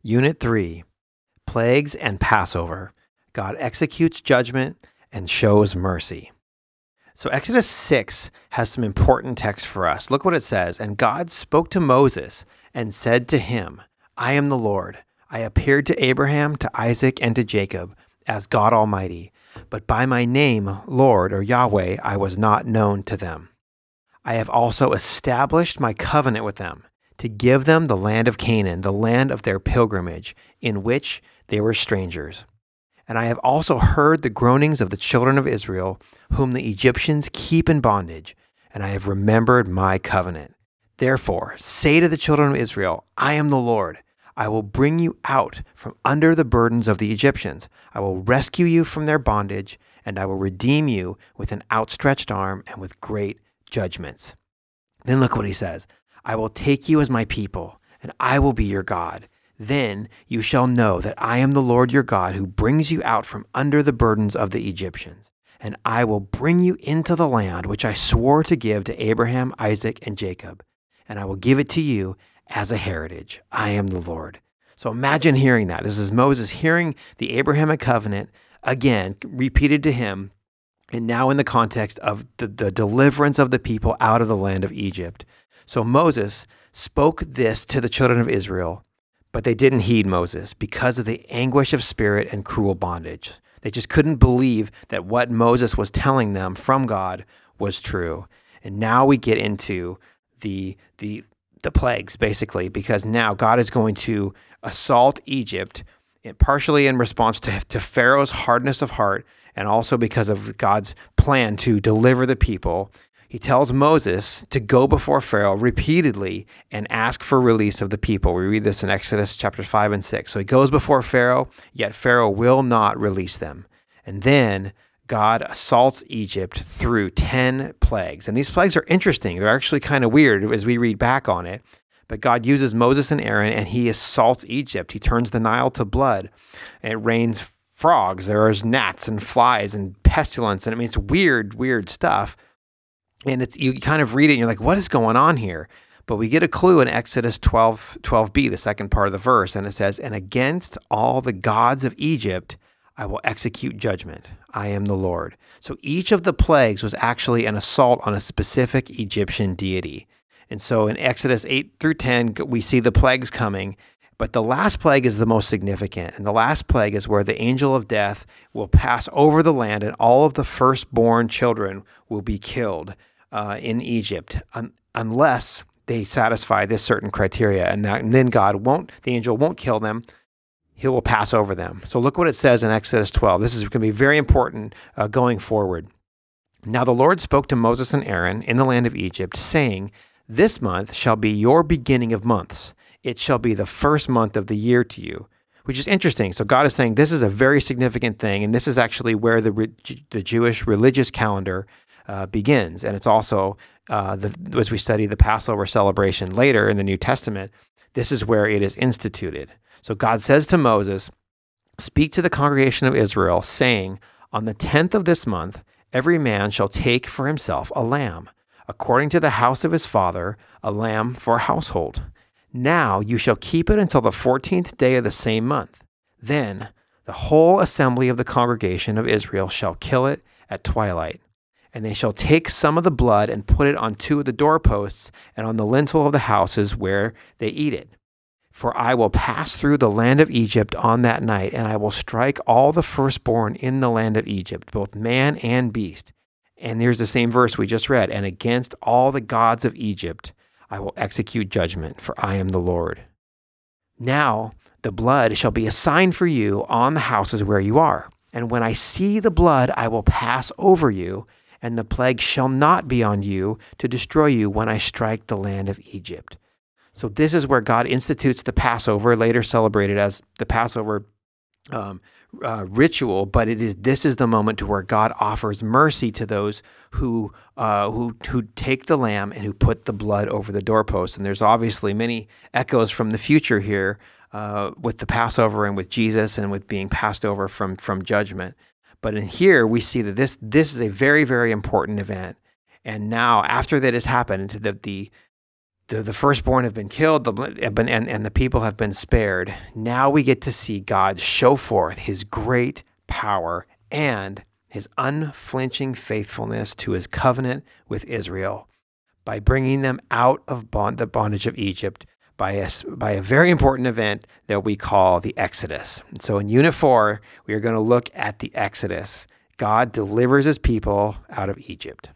Unit 3, Plagues and Passover. God executes judgment and shows mercy. So Exodus 6 has some important text for us. Look what it says. And God spoke to Moses and said to him, I am the Lord. I appeared to Abraham, to Isaac, and to Jacob as God Almighty. But by my name, Lord, or Yahweh, I was not known to them. I have also established my covenant with them, to give them the land of Canaan, the land of their pilgrimage, in which they were strangers. And I have also heard the groanings of the children of Israel, whom the Egyptians keep in bondage, and I have remembered my covenant. Therefore, say to the children of Israel, I am the Lord. I will bring you out from under the burdens of the Egyptians. I will rescue you from their bondage, and I will redeem you with an outstretched arm and with great judgments. Then look what he says. I will take you as my people, and I will be your God. Then you shall know that I am the Lord your God, who brings you out from under the burdens of the Egyptians. And I will bring you into the land which I swore to give to Abraham, Isaac, and Jacob. And I will give it to you as a heritage. I am the Lord. So imagine hearing that. This is Moses hearing the Abrahamic covenant again, repeated to him, and now in the context of the deliverance of the people out of the land of Egypt. So Moses spoke this to the children of Israel, but they didn't heed Moses because of the anguish of spirit and cruel bondage. They just couldn't believe that what Moses was telling them from God was true. And now we get into the plagues, basically, because now God is going to assault Egypt, partially in response to Pharaoh's hardness of heart, and also because of God's plan to deliver the people. He tells Moses to go before Pharaoh repeatedly and ask for release of the people. We read this in Exodus chapters 5 and 6. So he goes before Pharaoh, yet Pharaoh will not release them. And then God assaults Egypt through 10 plagues. And these plagues are interesting. They're actually kind of weird as we read back on it. But God uses Moses and Aaron, and he assaults Egypt. He turns the Nile to blood. And it rains frogs. There's gnats and flies and pestilence. And I mean, it's weird stuff. And you kind of read it and you're like, what is going on here? But we get a clue in Exodus 12b, the second part of the verse. And it says, and against all the gods of Egypt, I will execute judgment. I am the Lord. So each of the plagues was actually an assault on a specific Egyptian deity. And so in Exodus 8 through 10, we see the plagues coming. But the last plague is the most significant. And the last plague is where the angel of death will pass over the land and all of the firstborn children will be killed in Egypt unless they satisfy this certain criteria. And then the angel won't kill them. He will pass over them. So look what it says in Exodus 12. This is going to be very important going forward. Now the Lord spoke to Moses and Aaron in the land of Egypt, saying, this month shall be your beginning of months. It shall be the first month of the year to you, which is interesting. So God is saying this is a very significant thing, and this is actually where the Jewish religious calendar begins. And it's also, as we study the Passover celebration later in the New Testament, this is where it is instituted. So God says to Moses, speak to the congregation of Israel, saying, on the 10th of this month, every man shall take for himself a lamb, according to the house of his father, a lamb for a household. Now you shall keep it until the 14th day of the same month. Then the whole assembly of the congregation of Israel shall kill it at twilight. And they shall take some of the blood and put it on 2 of the doorposts and on the lintel of the houses where they eat it. For I will pass through the land of Egypt on that night, and I will strike all the firstborn in the land of Egypt, both man and beast. And here's the same verse we just read. And against all the gods of Egypt, I will execute judgment, for I am the Lord. Now the blood shall be a sign for you on the houses where you are. And when I see the blood, I will pass over you, and the plague shall not be on you to destroy you when I strike the land of Egypt. So this is where God institutes the Passover, later celebrated as the Passover ritual, but this is the moment to where God offers mercy to those who take the lamb and who put the blood over the doorpost. And there's obviously many echoes from the future here with the Passover and with Jesus and with being passed over from judgment. But in here we see that this is a very, very important event. And now after that has happened, that the The firstborn have been killed, and the people have been spared. Now we get to see God show forth his great power and his unflinching faithfulness to his covenant with Israel by bringing them out of the bondage of Egypt by a very important event that we call the Exodus. And so in Unit 4, we are going to look at the Exodus. God delivers his people out of Egypt.